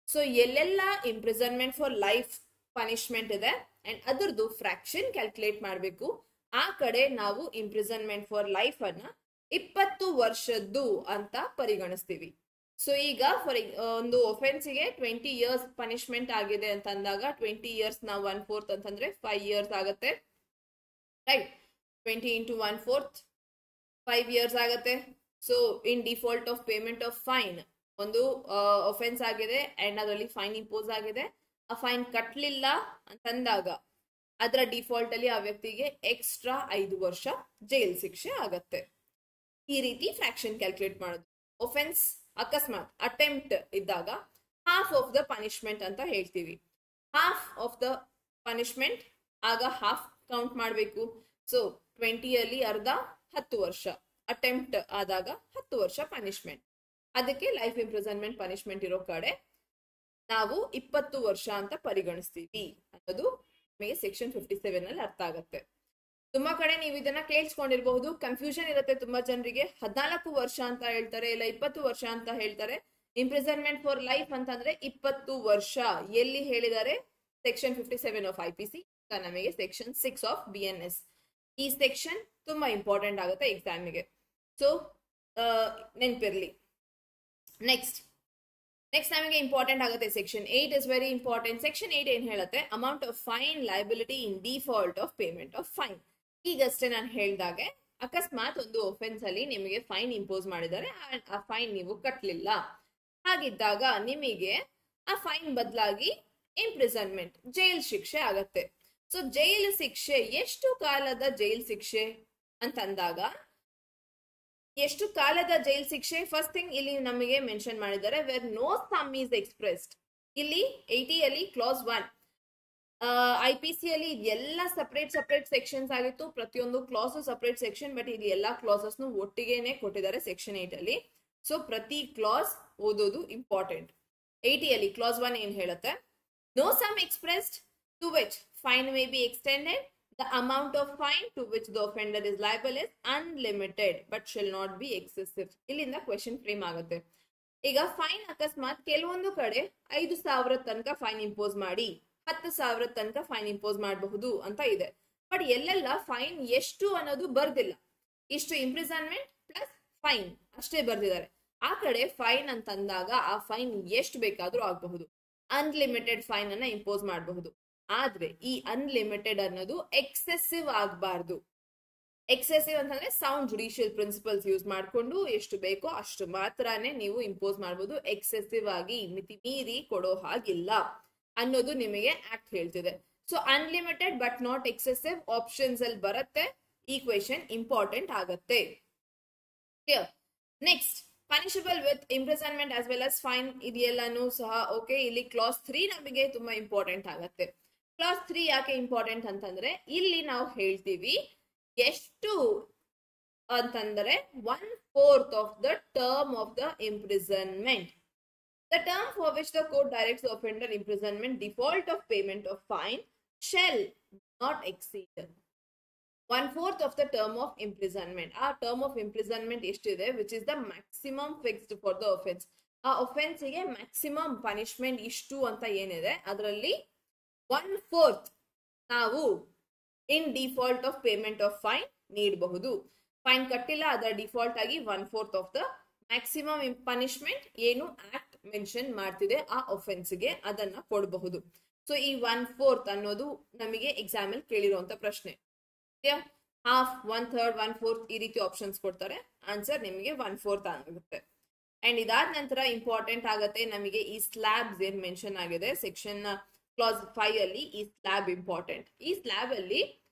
So ಎಲ್ಲೆಲ್ಲ ಇಂಪ್ರಿಸನ್ಮೆಂಟ್ ಫಾರ್ ಲೈಫ್ ಪನಿಷ್ಮೆಂಟ್ ಇದೆ ಅಂಡ್ ಅದರದ್ದು ಫ್ರಾಕ್ಷನ್ ಕ್ಯಾಲ್ಕುಲೇಟ್ ಮಾಡಬೇಕು, ಆ ಕಡೆ ನಾವು ಇಂಪ್ರಿಸನ್ಮೆಂಟ್ ಫಾರ್ ಲೈಫ್ ಅನ್ನ 20 ವರ್ಷದ್ದು ಅಂತ ಪರಿಗಣಿಸ್ತೀವಿ. ಸೊ ಈಗ ಫಾರ್ ಒಂದು ಒಫೆನ್ಸ್ಗೆ 20 years ಪನಿಷ್ಮೆಂಟ್ ಆಗಿದೆ ಅಂತ ಅಂದಾಗ 20 years ನಾವು 1/4 ಅಂತಂದ್ರೆ 5 years ಆಗುತ್ತೆ. ರೈಟ್, 20 into 1/4 5 years ಆಗುತ್ತೆ. So in default of payment of fine, ಒಂದು ಒಫೆನ್ಸ್ ಆಗಿದೆ ಅಂಡ್ ಅದರಲ್ಲಿ ಫೈನ್ ಇಂಪೋಸ್ ಆಗಿದೆ, ಆ ಫೈನ್ ಕಟ್ಟಲಿಲ್ಲ ಅಂತಂದಾಗ ಅದರ ಡಿಫಾಲ್ಟ್ ಅಲ್ಲಿ ಆ ವ್ಯಕ್ತಿಗೆ ಎಕ್ಸ್ಟ್ರಾ 5 ವರ್ಷ ಜೈಲ್ ಶಿಕ್ಷೆ ಆಗತ್ತೆ. ಈ ರೀತಿ ಫ್ರಾಕ್ಷನ್ ಕ್ಯಾಲ್ಕುಲೇಟ್ ಮಾಡೋದು. ಒಫೆನ್ಸ್ ಅಕಸ್ಮಾತ್ ಅಟೆಂಪ್ಟ್ ಇದ್ದಾಗ ಹಾಫ್ ಆಫ್ ದ ಪನಿಷ್ಮೆಂಟ್ ಅಂತ ಹೇಳ್ತೀವಿ. ಹಾಫ್ ಆಫ್ ದ ಪನಿಷ್ಮೆಂಟ್ ಆಗ ಹಾಫ್ ಕೌಂಟ್ ಮಾಡಬೇಕು. ಸೊ 20 ಅಲ್ಲಿ ಅರ್ಧ 10 ವರ್ಷ, ಅಟೆಂಪ್ಟ್ ಆದಾಗ 10 ವರ್ಷ ಪನಿಷ್ಮೆಂಟ್. ಅದಕ್ಕೆ ಲೈಫ್ ಇಂಪ್ರಿಸನ್ಮೆಂಟ್ ಪನಿಷ್ಮೆಂಟ್ ಇರೋ ಕಡೆ ನಾವು 20 ವರ್ಷ ಅಂತ ಪರಿಗಣಿಸ್ತೀವಿ ಅನ್ನೋದು ನಮಗೆ ಸೆಕ್ಷನ್ 57 ಅಲ್ಲಿ ಅರ್ಥ ಆಗತ್ತೆ. ತುಂಬಾ ಕಡೆ ನೀವು ಇದನ್ನ ಕೇಳಿಸ್ಕೊಂಡಿರಬಹುದು, ಕನ್ಫ್ಯೂಷನ್ ಇರುತ್ತೆ ತುಂಬಾ ಜನರಿಗೆ. 14 ವರ್ಷ ಅಂತ ಹೇಳ್ತಾರೆ, ಇಲ್ಲ 20 ವರ್ಷ ಅಂತ ಹೇಳ್ತಾರೆ. ಇಂಪ್ರಿಸನ್ಮೆಂಟ್ ಫಾರ್ ಲೈಫ್ ಅಂತಂದ್ರೆ 20 ವರ್ಷ ಎಲ್ಲಿ ಹೇಳಿದ್ದಾರೆ? ಸೆಕ್ಷನ್ 57 ಆಫ್ IPC, ನಮಗೆ ಸೆಕ್ಷನ್ 6 ಆಫ್ BNS. ಈ ಸೆಕ್ಷನ್ ತುಂಬಾ ಇಂಪಾರ್ಟೆಂಟ್ ಆಗುತ್ತೆ ಎಕ್ಸಾಮಿಗೆ. ಸೊ ನೆನ್ಪಿರ್ಲಿ. ನೆಕ್ಸ್ಟ್ ನಮಗೆ ಇಂಪಾರ್ಟೆಂಟ್ ಆಗುತ್ತೆ section 8 is very important. Section 8 ಏನ್ ಹೇಳುತ್ತೆ? Amount of fine liability in default of payment of fine. ಈಗಷ್ಟೇ ನಾನು ಹೇಳ್ದಾಗೆ ಅಕಸ್ಮಾತ್ ಒಂದು ಒಫೆನ್ಸ್ ಅಲ್ಲಿ ನಿಮಗೆ ಫೈನ್ ಇಂಪೋಸ್ ಮಾಡಿದ್ದಾರೆ, ಆ ಫೈನ್ ನೀವು ಕಟ್ಟಲಿಲ್ಲ, ಹಾಗಿದ್ದಾಗ ನಿಮಗೆ ಆ ಫೈನ್ ಬದಲಾಗಿ ಇಂಪ್ರಿಸನ್ಮೆಂಟ್ ಜೈಲ್ ಶಿಕ್ಷೆ ಆಗತ್ತೆ. ಸೊ ಜೈಲು ಶಿಕ್ಷೆ ಎಷ್ಟು ಕಾಲದ ಜೈಲ್ ಶಿಕ್ಷೆ ಅಂತಂದಾಗ ಎಷ್ಟು ಕಾಲದ ಜೈಲ್ ಶಿಕ್ಷೆ? ಫಸ್ಟ್ ಥಿಂಗ್ ಇಲ್ಲಿ ನಮಗೆ ಮೆನ್ಷನ್ ಮಾಡಿದ್ದಾರೆ where no sum is expressed. ಇಲ್ಲಿ 80 ಅಲ್ಲಿ ಕ್ಲಾಸ್ 1, IPC ಅಲ್ಲಿ ಎಲ್ಲ ಸಪರೇಟ್ ಸೆಕ್ಷನ್ಸ್ ಆಗಿತ್ತು, ಪ್ರತಿಯೊಂದು ಕ್ಲಾಸ್ ಸಪರೇಟ್ ಸೆಕ್ಷನ್. ಬಟ್ ಇಲ್ಲಿ ಎಲ್ಲಾ ಕ್ಲಾಸಸ್ ಒಟ್ಟಿಗೆನೆ ಕೊಟ್ಟಿದ್ದಾರೆ ಸೆಕ್ಷನ್ 8 ಅಲ್ಲಿ. ಸೊ ಪ್ರತಿ ಕ್ಲಾಸ್ ಓದೋದು ಇಂಪಾರ್ಟೆಂಟ್. 80 ಅಲ್ಲಿ ಕ್ಲಾಸ್ 1 ಏನ್ ಹೇಳುತ್ತೆ? No sum expressed to which fine may be extended. The amount of fine to which the offender is liable is unlimited but shall not be excessive. ಇಲ್ಲಿಂದ question frame ಆಗುತ್ತೆ. ಈಗ fine ಅಕಸ್ಮಾತ್ ಕೆಲವೊಂದು ಕಡೆ 5,000 ತನಕ ಫೈನ್ ಇಂಪೋಸ್ ಮಾಡಿ 10,000 ತನಕ fine impose ಮಾಡಬಹುದು ಅಂತ ಇದೆ. ಬಟ್ ಎಲ್ಲೆಲ್ಲ ಫೈನ್ ಎಷ್ಟು ಅನ್ನೋದು ಬರ್ದಿಲ್ಲ. ಇಷ್ಟು ಇಂಪ್ರಿಸನ್ಮೆಂಟ್ ಪ್ಲಸ್ ಫೈನ್ ಅಷ್ಟೇ ಬರ್ದಿದ್ದಾರೆ. ಆ ಕಡೆ ಫೈನ್ ಅಂತಂದಾಗ ಆ ಫೈನ್ ಎಷ್ಟು ಬೇಕಾದ್ರೂ ಆಗಬಹುದು. ಅನ್ಲಿಮಿಟೆಡ್ ಫೈನ್ ಅನ್ನ ಇಂಪೋಸ್ ಮಾಡಬಹುದು. ಆದ್ರೆ ಈ ಅನ್ಲಿಮಿಟೆಡ್ ಅನ್ನೋದು ಎಕ್ಸೆಸಿವ್ ಆಗಬಾರ್ದು. ಎಕ್ಸೆಸಿವ್ ಅಂತಂದ್ರೆ ಸೌಂಡ್ ಜುಡಿಷಿಯಲ್ ಪ್ರಿನ್ಸಿಪಲ್ಸ್ ಯೂಸ್ ಮಾಡಿಕೊಂಡು ಎಷ್ಟು ಬೇಕೋ ಅಷ್ಟು ಮಾತ್ರನೇ ನೀವು ಇಂಪೋಸ್ ಮಾಡಬಹುದು. ಎಕ್ಸೆಸಿವ್ ಆಗಿ ಮಿತಿ ಮೀರಿ ಕೊಡೋ ಹಾಗಿಲ್ಲ ಅನ್ನೋದು ನಿಮಗೆ ಆಕ್ಟ್ ಹೇಳ್ತಿದೆ. So unlimited but not excessive options ಅಲ್ಲಿ ಬರುತ್ತೆ. ಈ ಕ್ವೆಶನ್ ಇಂಪಾರ್ಟೆಂಟ್ ಆಗತ್ತೆ. Clear? Next, punishable with imprisonment as well as fine, ಇದೆಲ್ಲಾನು ಸಹ ಓಕೆ. ಇಲ್ಲಿ ಕ್ಲಾಸ್ 3 ನಮಗೆ ತುಂಬಾ ಇಂಪಾರ್ಟೆಂಟ್ ಆಗತ್ತೆ. ಕ್ಲಾಸ್ 3 ಯಾಕೆ ಇಂಪಾರ್ಟೆಂಟ್ ಅಂತಂದ್ರೆ ಇಲ್ಲಿ ನಾವು ಹೇಳ್ತೀವಿ ಎಷ್ಟು ಅಂತಂದ್ರೆ 1/4 of the term of the imprisonment. The term for which the court directs the offender imprisonment, default of payment of fine, shall not exceed 1/4 of the term of imprisonment. ಆ term of imprisonment ಎಷ್ಟಿದೆ, which is the maximum fixed for the offense. ಆ offense ಗೆ maximum punishment ಇಷ್ಟು ಅಂತ ಏನಿದೆ ಅದರಲ್ಲಿ 1/4 ನಾವು ಇನ್ default of payment of fine ನೀಡಬಹುದು. ಫೈನ್ ಕಟ್ಟಿಲ್ಲ, ಅದರ ಡಿಫಾಲ್ಟ್ ಆಗಿ 1/4 ಆಫ್ ದ ಮ್ಯಾಕ್ಸಿಮಮ್ ಪನಿಷ್ಮೆಂಟ್ ಏನು ಆಕ್ಟ್ ಮೆನ್ಷನ್ ಮಾಡ್ತಿದೆ ಆ ಒಫೆನ್ಸ್ಗೆ ಅದನ್ನ ಕೊಡಬಹುದು. ಸೊ ಈ 1/4 ಅನ್ನೋದು ನಮಗೆ ಎಕ್ಸಾಮ್ ಅಲ್ಲಿ ಕೇಳಿರುವಂತ ಪ್ರಶ್ನೆ. ಹಾಫ್, 1/3, 1/4 ಈ ರೀತಿ ಆಪ್ಷನ್ಸ್ ಕೊಡ್ತಾರೆ. ಆನ್ಸರ್ ನಿಮಗೆ 1/4 ಆಗುತ್ತೆ. ಅಂಡ್ ಇದಾದ ನಂತರ ಇಂಪಾರ್ಟೆಂಟ್ ಆಗತ್ತೆ ನಮಗೆ ಈ ಸ್ಲ್ಯಾಬ್ಸ್ ಏನ್ ಮೆನ್ಷನ್ ಆಗಿದೆ ಸೆಕ್ಷನ್ ಕ್ಲಾಸ್ 5 ಅಲ್ಲಿ. ಈ ಸ್ಲ್ಯಾಬ್ ಇಂಪಾರ್ಟೆಂಟ್. ಈ ಸ್ಲ್ಯಾಬ್ ಅಲ್ಲಿ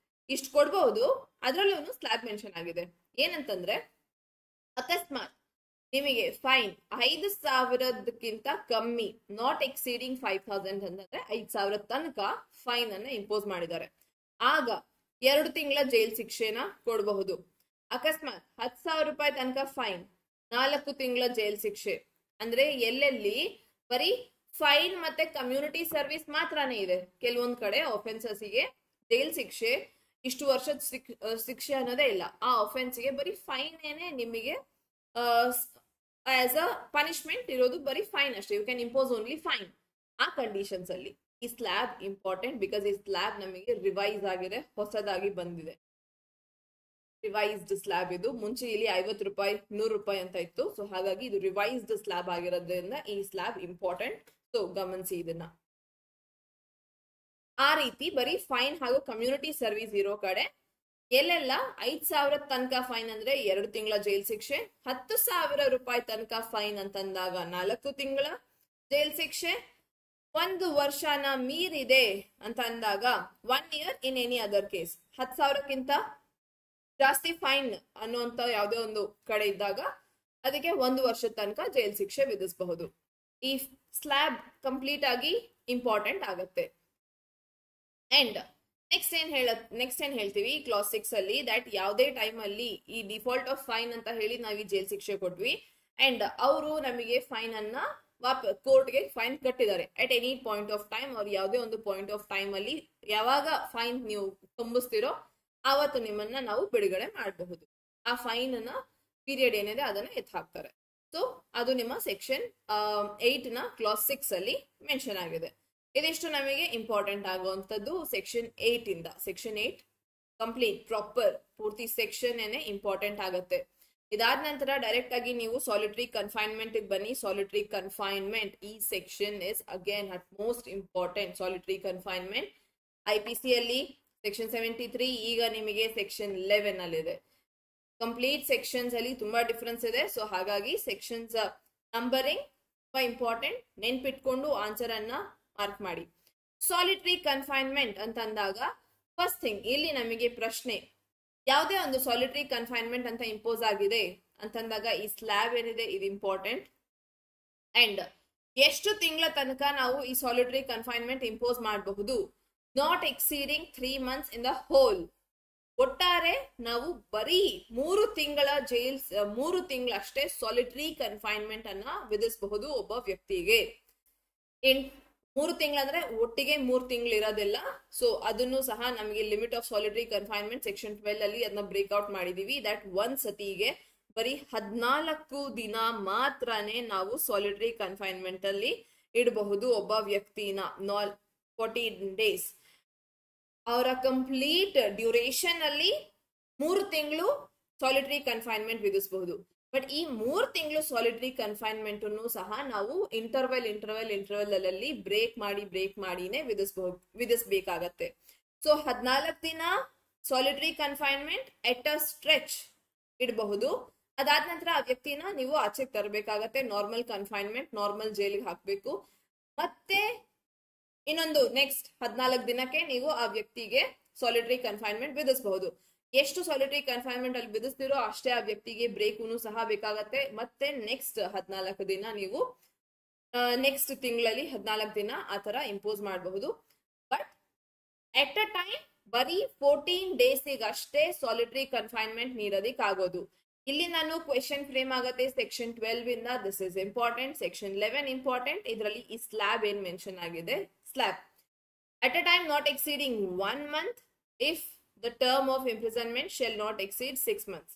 ಇಷ್ಟು ಕೊಡ್ಬಹುದು, ಅದ್ರಲ್ಲೂ ಸ್ಲ್ಯಾಬ್ ಮೆನ್ಷನ್ ಆಗಿದೆ. ಏನಂತಂದ್ರೆ ಅಕಸ್ಮಾತ್ ನಿಮಗೆ ಫೈನ್ 5,000ಕ್ಕಿಂತ ಕಮ್ಮಿ, ನಾಟ್ ಎಕ್ಸೀಡಿಂಗ್ 5,000 ಅಂತಂದ್ರೆ 5,000 ತನಕ ಫೈನ್ ಅನ್ನ ಇಂಪೋಸ್ ಮಾಡಿದ್ದಾರೆ, ಆಗ 2 ತಿಂಗಳ ಜೈಲ್ ಶಿಕ್ಷೆನ ಕೊಡಬಹುದು. ಅಕಸ್ಮಾತ್ 10,000 ರೂಪಾಯಿ ತನಕ ಫೈನ್, 4 ತಿಂಗಳ ಜೈಲ್ ಶಿಕ್ಷೆ. ಅಂದ್ರೆ ಎಲ್ಲೆಲ್ಲಿ ಬರೀ ಫೈನ್ ಮತ್ತೆ ಕಮ್ಯುನಿಟಿ ಸರ್ವಿಸ್ ಮಾತ್ರನೇ ಇದೆ. ಕೆಲವೊಂದ್ ಕಡೆ ಒಫೆನ್ಸಸ್ಗೆ ಜೈಲ್ ಶಿಕ್ಷೆ, ಇಷ್ಟು ವರ್ಷದ ಶಿಕ್ಷೆ ಅನ್ನೋದೇ ಇಲ್ಲ. ಆ ಒಫೆನ್ಸ್ಗೆ ಬರೀ ಫೈನ್ ಏನೇ ನಿಮಗೆ ಆಸ್ ಅ ಪನಿಷ್ಮೆಂಟ್ ಇರೋದು, ಬರೀ ಫೈನ್ ಅಷ್ಟೇ. You can impose only fine. ಆ ಕಂಡೀಷನ್ಸ್ ಅಲ್ಲಿ ಈ ಸ್ಲ್ಯಾಬ್ ಇಂಪಾರ್ಟೆಂಟ್, ಬಿಕಾಸ್ ಈ ಸ್ಲ್ಯಾಬ್ ನಮಗೆ ರಿವೈಸ್ ಆಗಿದೆ, ಹೊಸದಾಗಿ ಬಂದಿದೆ. ರಿವೈಸ್ಡ್ ಸ್ಲ್ಯಾಬ್ ಇದು. ಮುಂಚೆ ಇಲ್ಲಿ 50 ರೂಪಾಯಿ 100 ರೂಪಾಯಿ ಅಂತ ಇತ್ತು. ಸೊ ಹಾಗಾಗಿ ಇದು ರಿವೈಸ್ಡ್ ಸ್ಲ್ಯಾಬ್ ಆಗಿರೋದ್ರಿಂದ ಈ ಸ್ಲ್ಯಾಬ್ ಇಂಪಾರ್ಟೆಂಟ್. ಸೊ ಗಮನಿಸಿ ಇದನ್ನ. ಆ ರೀತಿ ಬರೀ ಫೈನ್ ಹಾಗೂ ಕಮ್ಯುನಿಟಿ ಸರ್ವಿಸ್ ಇರೋ ಕಡೆ ಎಲ್ಲೆಲ್ಲ 5,000 ತನಕ ಫೈನ್ ಅಂದ್ರೆ 2 ತಿಂಗಳ ಜೈಲ್ ಶಿಕ್ಷೆ, 10,000 ರೂಪಾಯಿ ತನಕ ಫೈನ್ ಅಂತಂದಾಗ 4 ತಿಂಗಳ ಜೈಲ್ ಶಿಕ್ಷೆ, 1 ವರ್ಷನ ಮೀರಿದೆ ಅಂತ ಅಂದಾಗ 1 year in any other case. 10,000ಕ್ಕಿಂತ ಜಾಸ್ತಿ ಫೈನ್ ಅನ್ನುವಂತ ಯಾವುದೇ ಒಂದು ಕಡೆ ಇದ್ದಾಗ ಅದಕ್ಕೆ 1 ವರ್ಷದ ತನಕ ಜೈಲ್ ಶಿಕ್ಷೆ ವಿಧಿಸಬಹುದು. ಈ ಸ್ಲ್ಯಾಬ್ ಕಂಪ್ಲೀಟ್ ಆಗಿ ಇಂಪಾರ್ಟೆಂಟ್ ಆಗತ್ತೆ. ಅಂಡ್ ನೆಕ್ಸ್ಟ್ ಏನ್ ಹೇಳ್ತೀವಿ ಕ್ಲಾಸ್ 6 ಅಲ್ಲಿ, ದಟ್ ಯಾವುದೇ ಟೈಮ್ ಅಲ್ಲಿ ಈ ಡಿಫಾಲ್ಟ್ ಆಫ್ ಫೈನ್ ಅಂತ ಹೇಳಿ ನಾವು ಈ ಜೈಲ್ ಶಿಕ್ಷೆ ಕೊಟ್ವಿ, ಅಂಡ್ ಅವರು ನಮಗೆ ಫೈನ್ ಅನ್ನ ಕೋರ್ಟ್ಗೆ ಫೈನ್ ಕಟ್ಟಿದ್ದಾರೆ at any point of time. ಅವ್ರು ಯಾವುದೇ ಒಂದು ಪಾಯಿಂಟ್ ಆಫ್ ಟೈಮ್ ಅಲ್ಲಿ ಯಾವಾಗ ಫೈನ್ ನೀವು ತುಂಬಿಸ್ತಿರೋ ಆವತ್ತು ನಿಮ್ಮನ್ನ ನಾವು ಬಿಡುಗಡೆ ಮಾಡಬಹುದು. ಆ ಫೈನ್ ಅನ್ನ ಪೀರಿಯಡ್ ಏನಿದೆ ಅದನ್ನ ಎತ್ತು ಹಾಕ್ತಾರೆ. ಸೊ ಅದು ನಿಮ್ಮ ಸೆಕ್ಷನ್ 8 ನ ಕ್ಲಾಸ್ 6 ಅಲ್ಲಿ ಮೆನ್ಷನ್ ಆಗಿದೆ. ಇದಿಷ್ಟು ನಮಗೆ ಇಂಪಾರ್ಟೆಂಟ್ ಆಗುವಂತದ್ದು ಸೆಕ್ಷನ್ 8 ಇಂದ. ಸೆಕ್ಷನ್ 8 ಕಂಪ್ಲೀಟ್ ಪ್ರಾಪರ್ ಪೂರ್ತಿ ಸೆಕ್ಷನ್ ಏನೇ ಇಂಪಾರ್ಟೆಂಟ್ ಆಗುತ್ತೆ. ಇದಾದ ನಂತರ ಡೈರೆಕ್ಟ್ ಆಗಿ ನೀವು ಸಾಲಿಟರಿ ಕನ್ಫೈನ್ಮೆಂಟ್ ಬನ್ನಿ. ಸಾಲಿಟರಿ ಕನ್ಫೈನ್ಮೆಂಟ್ ಈ section is again at most important. Solitary confinement IPC ಅಲ್ಲಿ ಸೆಕ್ಷನ್ 73, ಈಗ ನಿಮಗೆ ಸೆಕ್ಷನ್ 11 ಅಲ್ಲಿ ಇದೆ. ಕಂಪ್ಲೀಟ್ ಸೆಕ್ಷನ್ಸ್ ಅಲ್ಲಿ ತುಂಬಾ ಡಿಫರೆನ್ಸ್ ಇದೆ. ಸೊ ಹಾಗಾಗಿ ಸೆಕ್ಷನ್ಸ್ ನಂಬರಿಂಗ್ ತುಂಬಾ ಇಂಪಾರ್ಟೆಂಟ್. ನೆನ್ಪಿಟ್ಕೊಂಡು ಆನ್ಸರ್ ಅನ್ನ ಮಾರ್ಕ್ ಮಾಡಿ. ಸಾಲಿಟರಿ ಕನ್ಫೈನ್ಮೆಂಟ್ ಅಂತ ಅಂದಾಗ ಫಸ್ಟ್ ಥಿಂಗ್ ಇಲ್ಲಿ ನಮಗೆ ಪ್ರಶ್ನೆ, ಯಾವುದೇ ಒಂದು ಸಾಲಿಟರಿ ಕನ್ಫೈನ್ಮೆಂಟ್ ಅಂತ ಇಂಪೋಸ್ ಆಗಿದೆ ಅಂತಂದಾಗ ಈ ಸ್ಲ್ಯಾಬ್ ಏನಿದೆ ಇದು ಇಂಪಾರ್ಟೆಂಟ್. ಅಂಡ್ ಎಷ್ಟು ತಿಂಗಳ ತನಕ ನಾವು ಈ ಸಾಲಿಟರಿ ಕನ್ಫೈನ್ಮೆಂಟ್ ಇಂಪೋಸ್ ಮಾಡಬಹುದು, not exceeding 3 months in the whole. ಒಟ್ಟಾರೆ ನಾವು ಬರೀ 3 ತಿಂಗಳ ಜೈಲ್ 3 ತಿಂಗಳಷ್ಟೇ ಸಾಲಿಟರಿ ಕನ್ಫೈನ್ಮೆಂಟ್ ಅನ್ನ ವಿಧಿಸಬಹುದು ಒಬ್ಬ ವ್ಯಕ್ತಿಗೆ. 3 ತಿಂಗಳಂದ್ರೆ ಒಟ್ಟಿಗೆ 3 ತಿಂಗಳು ಇರೋದಿಲ್ಲ. ಸೊ ಅದನ್ನು ಸಹ ನಮಗೆ limit of solitary confinement section 12 ಅಲ್ಲಿ ಅದನ್ನ ಬ್ರೇಕ್ಔಟ್ ಮಾಡಿದೀವಿ. ದಟ್ ಒಂದ್ ಸತಿಗೆ ಬರೀ 14 ದಿನ ಮಾತ್ರನೇ ನಾವು ಸಾಲಿಟರಿ ಕನ್ಫೈನ್ಮೆಂಟ್ ಅಲ್ಲಿ ಇಡಬಹುದು ಒಬ್ಬ ವ್ಯಕ್ತಿನ. 14 days. ಅವರ ಕಂಪ್ಲೀಟ್ ಡ್ಯೂರೇಷನ್ ಅಲ್ಲಿ 3 ತಿಂಗಳು ಸಾಲಿಟರಿ ಕನ್ಫೈನ್ಮೆಂಟ್ ವಿಧಿಸಬಹುದು. ಬಟ್ ಈ 3 ತಿಂಗಳು ಸಾಲಿಟರಿ ಕನ್ಫೈನ್ಮೆಂಟ್ ಅನ್ನು ಸಹ ನಾವು ಇಂಟರ್ವೆಲ್ ಅಲ್ಲಿ ಬ್ರೇಕ್ ಮಾಡಿನೇ ವಿಧಿಸಬೇಕಾಗತ್ತೆ. ಸೊ 14 ದಿನ ಸಾಲಿಟರಿ ಕನ್ಫೈನ್ಮೆಂಟ್ ಎಟ್ ಅ ಸ್ಟ್ರೆಚ್ ಇಡಬಹುದು. ಅದಾದ ನಂತರ ಆ ವ್ಯಕ್ತಿನ ನೀವು ಆಚೆಗೆ ತರಬೇಕಾಗತ್ತೆ. ನಾರ್ಮಲ್ ಕನ್ಫೈನ್ಮೆಂಟ್, ನಾರ್ಮಲ್ ಜೈಲಿಗೆ ಹಾಕ್ಬೇಕು. ಮತ್ತೆ ಇನ್ನೊಂದು ನೆಕ್ಸ್ಟ್ 14 ದಿನಕ್ಕೆ ನೀವು ಆ ವ್ಯಕ್ತಿಗೆ ಸಾಲಿಟರಿ ಕನ್ಫೈನ್ಮೆಂಟ್ ವಿಧಿಸಬಹುದು. ಎಷ್ಟು ಸಾಲಿಟರಿ ಕನ್ಫೈನ್ಮೆಂಟ್ ಅಲ್ಲಿ ವಿಧಿಸ್ತಿರೋ ಅಷ್ಟೇ ಆ ವ್ಯಕ್ತಿಗೆ ಬ್ರೇಕ್ನು ಸಹ ಬೇಕಾಗತ್ತೆ. ಮತ್ತೆ ನೆಕ್ಸ್ಟ್ 14 ದಿನ ನೀವು ನೆಕ್ಸ್ಟ್ ತಿಂಗಳಲ್ಲಿ 14 ದಿನ ಆತರ ಇಂಪೋಸ್ ಮಾಡಬಹುದು. ಬಟ್ ಎಟ್ ಅ ಟೈಮ್ ಬರೀ 14 ಡೇಸಿಗೆ ಅಷ್ಟೇ ಸಾಲಿಟರಿ ಕನ್ಫೈನ್ಮೆಂಟ್ ನೀಡೋದಿಕ್ಕಾಗೋದು. ಇಲ್ಲಿ ನಾನು ಕ್ವೆಶನ್ ಫ್ರೇಮ್ ಆಗತ್ತೆ ಸೆಕ್ಷನ್ 12 ಇಂದ. This is important. Section 11 important. ಇದರಲ್ಲಿ ಈ ಸ್ಲ್ಯಾಬ್ ಏನ್ ಮೆನ್ಷನ್ ಆಗಿದೆ, slab at a time not exceeding 1 month if the term of imprisonment shall not exceed 6 months.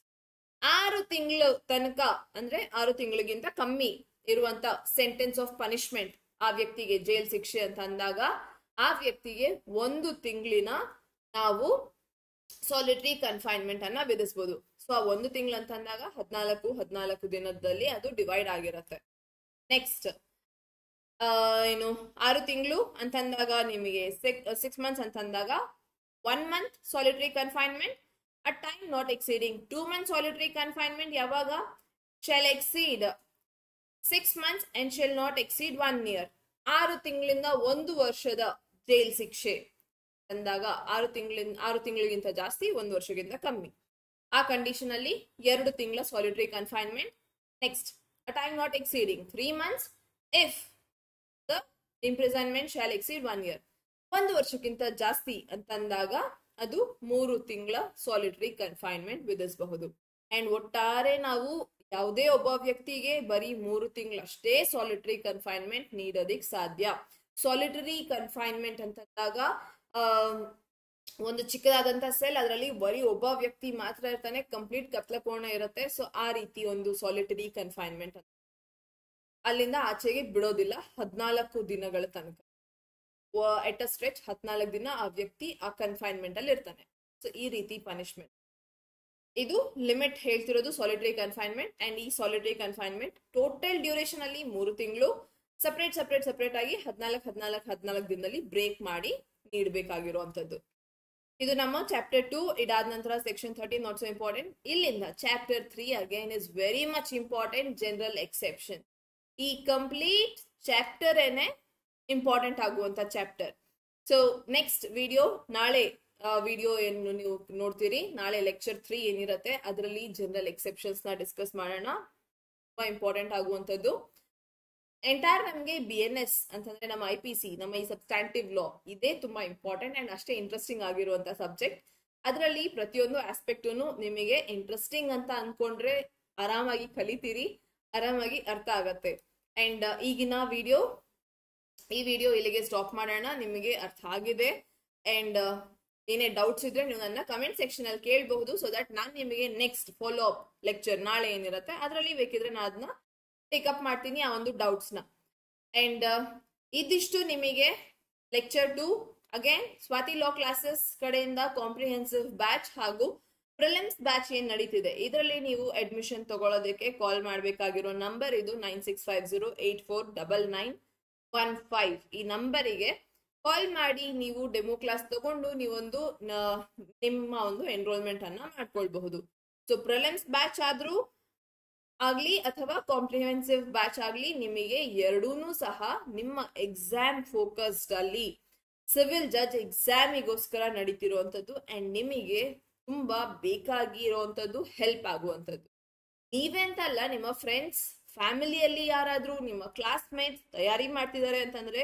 6 ತಿಂಗಳು ತನಕ ಅಂದ್ರೆ 6 ತಿಂಗಳಿಗಿಂತ ಕಮ್ಮಿ ಇರುವಂತ ಸೆಂಟೆನ್ಸ್ ಆಫ್ ಪನಿಷ್ಮೆಂಟ್ ಆ ವ್ಯಕ್ತಿಗೆ ಜೈಲ್ ಶಿಕ್ಷೆ ಅಂತ ಅಂದಾಗ ಆ ವ್ಯಕ್ತಿಗೆ 1 ತಿಂಗಳಿನ ನಾವು ಸಾಲಿಟರಿ ಕನ್ಫೈನ್ಮೆಂಟ್ ಅನ್ನ ವಿಧಿಸಬಹುದು. ಸೊ ಆ 1 ತಿಂಗಳು ಅಂತ ಅಂದಾಗ 14 ದಿನದಲ್ಲಿ ಅದು ಡಿವೈಡ್ ಆಗಿರುತ್ತೆ. ನೆಕ್ಸ್ಟ್ ಏನು 6 ತಿಂಗಳು ಅಂತಂದಾಗ ನಿಮಗೆ 6 months ಅಂತಂದಾಗ 1 month solitary confinement at time not exceeding 2 months solitary confinement ಯಾವಾಗ shall exceed 6 months and shall not exceed 1 year. 6 ತಿಂಗಳಿಂದ 1 ವರ್ಷದ ಜೈಲ್ ಶಿಕ್ಷೆ ಅಂದಾಗ 6 ತಿಂಗಳಿಗಿಂತ ಜಾಸ್ತಿ 1 ವರ್ಷಕ್ಕಿಂತ ಕಮ್ಮಿ ಆ ಕಂಡೀಷನ್ ಅಲ್ಲಿ 2 ತಿಂಗಳ solitary confinement. Next a time not exceeding 3 months if the imprisonment shall exceed 1 year. 1 ವರ್ಷಕ್ಕಿಂತ ಜಾಸ್ತಿ ಅಂತಂದಾಗ ಅದು 3 ತಿಂಗಳ ಸಾಲಿಟರಿ ಕನ್ಫೈನ್ಮೆಂಟ್ ವಿಧಿಸಬಹುದು. ಅಂಡ್ ಒಟ್ಟಾರೆ ನಾವು ಯಾವುದೇ ಒಬ್ಬ ವ್ಯಕ್ತಿಗೆ ಬರೀ 3 ತಿಂಗಳು ಅಷ್ಟೇ ಸಾಲಿಟರಿ ಕನ್ಫೈನ್ಮೆಂಟ್ ನೀಡೋದಿಕ್ ಸಾಧ್ಯ. ಸಾಲಿಟರಿ ಕನ್ಫೈನ್ಮೆಂಟ್ ಅಂತಂದಾಗ ಒಂದು ಚಿಕ್ಕದಾದಂತ ಸೆಲ್, ಅದರಲ್ಲಿ ಬರೀ ಒಬ್ಬ ವ್ಯಕ್ತಿ ಮಾತ್ರ ಇರ್ತಾನೆ, ಕಂಪ್ಲೀಟ್ ಕತ್ಲಕೋಣ ಇರುತ್ತೆ. ಸೊ ಆ ರೀತಿ ಒಂದು ಸಾಲಿಟರಿ ಕನ್ಫೈನ್ಮೆಂಟ್ ಅಲ್ಲಿಂದ ಆಚೆಗೆ ಬಿಡೋದಿಲ್ಲ 14 ದಿನಗಳ ತನಕ. ಎಟ್ ಅ ಸ್ಟ್ರೆಚ್ 14 ದಿನ ಆ ವ್ಯಕ್ತಿ ಆ ಕನ್ಫೈನ್ಮೆಂಟ್ ಅಲ್ಲಿ ಇರ್ತಾನೆ. ಸೊ ಈ ರೀತಿ ಪನಿಷ್ಮೆಂಟ್ ಇದು ಲಿಮಿಟ್ ಹೇಳ್ತಿರೋದು ಸಾಲಿಟರಿ ಕನ್ಫೈನ್ಮೆಂಟ್. ಅಂಡ್ ಈ ಸಾಲಿಟರಿ ಕನ್ಫೈನ್ಮೆಂಟ್ ಟೋಟಲ್ ಡ್ಯೂರೇಷನ್ ಅಲ್ಲಿ 3 ತಿಂಗಳು ಸಪರೇಟ್ ಆಗಿ 14 ದಿನದಲ್ಲಿ ಬ್ರೇಕ್ ಮಾಡಿ ನೀಡಬೇಕಾಗಿರುವಂತದ್ದು. ಇದು ನಮ್ಮ ಚಾಪ್ಟರ್ 2. ಇದಾದ ನಂತರ ಸೆಕ್ಷನ್ 13 ನಾಟ್ ಸೊ ಇಂಪಾರ್ಟೆಂಟ್. ಇಲ್ಲಿಂದ chapter 3 again is very much important, general exception. ಈ ಕಂಪ್ಲೀಟ್ ಚಾಪ್ಟರ್ ಏನೇ ಇಂಪಾರ್ಟೆಂಟ್ ಆಗುವಂತ ಚಾಪ್ಟರ್. ಸೊ ನೆಕ್ಸ್ಟ್ ವಿಡಿಯೋ ನಾಳೆ ವಿಡಿಯೋ ಏನು ನೀವು ನೋಡ್ತೀರಿ, ನಾಳೆ ಲೆಕ್ಚರ್ 3 ಏನಿರುತ್ತೆ ಅದರಲ್ಲಿ ಜನರಲ್ ಎಕ್ಸೆಪ್ಷನ್ಸ್ ನ ಡಿಸ್ಕಸ್ ಮಾಡೋಣ. ತುಂಬಾ ಇಂಪಾರ್ಟೆಂಟ್ ಆಗುವಂತದ್ದು. ಎಂಟೈರ್ ನಮಗೆ BNS ಅಂತಂದ್ರೆ ನಮ್ಮ IPC, ನಮ್ಮ ಈ ಸಬ್ಸ್ಟ್ಯಾಂಟಿವ್ ಲಾ, ಇದೇ ತುಂಬಾ ಇಂಪಾರ್ಟೆಂಟ್ ಅಂಡ್ ಅಷ್ಟೇ ಇಂಟ್ರೆಸ್ಟಿಂಗ್ ಆಗಿರುವಂತ ಸಬ್ಜೆಕ್ಟ್. ಅದರಲ್ಲಿ ಪ್ರತಿಯೊಂದು ಆಸ್ಪೆಕ್ಟನ್ನು ನಿಮಗೆ ಇಂಟ್ರೆಸ್ಟಿಂಗ್ ಅಂತ ಅನ್ಕೊಂಡ್ರೆ ಆರಾಮಾಗಿ ಕಲಿತೀರಿ, ಆರಾಮಾಗಿ ಅರ್ಥ ಆಗತ್ತೆ. ಅಂಡ್ ಈಗಿನ ಈ ವಿಡಿಯೋ ಇಲ್ಲಿಗೆ ಸ್ಟಾಪ್ ಮಾಡೋಣ. ನಿಮಗೆ ಅರ್ಥ ಆಗಿದೆ ಅಂಡ್ ಏನೇ ಡೌಟ್ಸ್ ಇದ್ರೆ ನೀವು ನನ್ನ ಕಮೆಂಟ್ ಸೆಕ್ಷನ್ ಅಲ್ಲಿ ಕೇಳಬಹುದು. ಸೊ ದಟ್ ನಾನು ನಿಮಗೆ ನೆಕ್ಸ್ಟ್ ಫಾಲೋ ಅಪ್ ಲೆಕ್ಚರ್ ನಾಳೆ ಏನಿರುತ್ತೆ ಅದರಲ್ಲಿ ಬೇಕಿದ್ರೆ ನಾನು ಅದನ್ನ ಟೇಕಪ್ ಮಾಡ್ತೀನಿ ಆ ಒಂದು ಡೌಟ್ಸ್ ನ. ಅಂಡ್ ಇದಿಷ್ಟು ನಿಮಗೆ ಲೆಕ್ಚರ್ 2. ಅಗೇನ್ ಸ್ವಾತಿ ಲಾ ಕ್ಲಾಸಸ್ ಕಡೆಯಿಂದ ಕಾಂಪ್ರಿಹೆನ್ಸಿವ್ ಬ್ಯಾಚ್ ಹಾಗೂ ಪ್ರಿಲಿಮ್ಸ್ ಬ್ಯಾಚ್ ಏನ್ ನಡೀತಿದೆ ಇದರಲ್ಲಿ ನೀವು ಅಡ್ಮಿಷನ್ ತಗೊಳ್ಳೋದಕ್ಕೆ ಕಾಲ್ ಮಾಡಬೇಕಾಗಿರೋ ನಂಬರ್ ಇದು 9650849915. ಈ ನಂಬರಿಗೆ ಕಾಲ್ ಮಾಡಿ ನೀವು ಡೆಮೋ ಕ್ಲಾಸ್ ತಗೊಂಡು ನೀವೊಂದು ನಿಮ್ಮ ಒಂದು ಎನ್ರೋಲ್ಮೆಂಟ್ ಅನ್ನ ಮಾಡ್ಕೊಳ್ಬಹುದು. ಸೊ ಪ್ರಿಲಿಮ್ಸ್ ಬ್ಯಾಚ್ ಆದ್ರೂ ಆಗ್ಲಿ ಅಥವಾ ಕಾಂಪ್ರಿಹೆನ್ಸಿವ್ ಬ್ಯಾಚ್ ಆಗ್ಲಿ, ನಿಮಗೆ ಎರಡೂನು ಸಹ ನಿಮ್ಮ ಎಕ್ಸಾಮ್ ಫೋಕಸ್ಡ್ ಅಲ್ಲಿ ಸಿವಿಲ್ ಜಡ್ಜ್ ಎಕ್ಸಾಮಿಗೋಸ್ಕರ ನಡೀತಿರುವಂತದ್ದು ಅಂಡ್ ನಿಮಗೆ ತುಂಬಾ ಬೇಕಾಗಿರುವಂತದ್ದು, ಹೆಲ್ಪ್ ಆಗುವಂತದ್ದು. ನೀವೇ ಅಂತಲ್ಲ, ನಿಮ್ಮ ಫ್ರೆಂಡ್ಸ್ ಫ್ಯಾಮಿಲಿಯಲ್ಲಿ ಯಾರಾದ್ರೂ ನಿಮ್ಮ ಕ್ಲಾಸ್ಮೇಟ್ಸ್ ತಯಾರಿ ಮಾಡ್ತಿದ್ದಾರೆ ಅಂತಂದ್ರೆ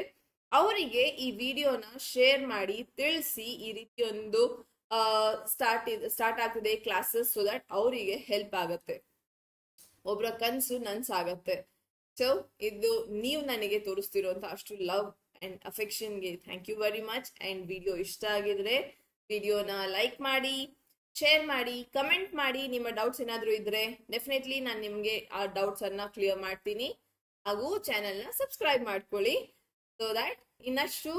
ಅವರಿಗೆ ಈ ವಿಡಿಯೋನ ಶೇರ್ ಮಾಡಿ ತಿಳಿಸಿ ಈ ರೀತಿ ಒಂದು ಸ್ಟಾರ್ಟ್ ಆಗ್ತಿದೆ ಕ್ಲಾಸಸ್. ಸೊ ದಟ್ ಅವರಿಗೆ ಹೆಲ್ಪ್ ಆಗತ್ತೆ, ಒಬ್ರ ಕನ್ಸು ನನ್ಸಾಗತ್ತೆ. ಸೊ ಇದು ನೀವು ನನಗೆ ತೋರಿಸ್ತಿರುವಂತ ಅಷ್ಟು ಲವ್ ಅಂಡ್ ಅಫೆಕ್ಷನ್ಗೆ thank you very much. And video ಇಷ್ಟ ಆಗಿದ್ರೆ ವಿಡಿಯೋನ ಲೈಕ್ ಮಾಡಿ, ಶೇರ್ ಮಾಡಿ, ಕಮೆಂಟ್ ಮಾಡಿ. ನಿಮ್ಮ ಡೌಟ್ಸ್ ಏನಾದ್ರು ಇದ್ರೆ ಡೆಫಿನೆಟ್ಲಿ ನಾನು ನಿಮ್ಗೆ ಆ ಡೌಟ್ಸ್ ಅನ್ನ ಕ್ಲಿಯರ್ ಮಾಡ್ತೀನಿ. ಹಾಗೂ ಚಾನೆಲ್ ನ ಸಬ್ಸ್ಕ್ರೈಬ್ ಮಾಡ್ಕೊಳ್ಳಿ. ಸೊ ದಟ್ ಇನ್ನಷ್ಟು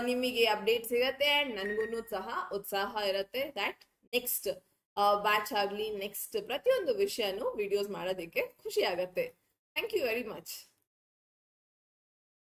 ನಿಮಗೆ ಅಪ್ಡೇಟ್ ಸಿಗತ್ತೆ ಅಂಡ್ ನನ್ಗೂ ಸಹ ಉತ್ಸಾಹ ಇರುತ್ತೆ ದಟ್ ನೆಕ್ಸ್ಟ್ ಬ್ಯಾಚ್ ಆಗ್ಲಿ, ನೆಕ್ಸ್ಟ್ ಪ್ರತಿಯೊಂದು ವಿಷಯನೂ ವಿಡಿಯೋಸ್ ಮಾಡೋದಕ್ಕೆ ಖುಷಿ ಆಗತ್ತೆ. Thank you very much.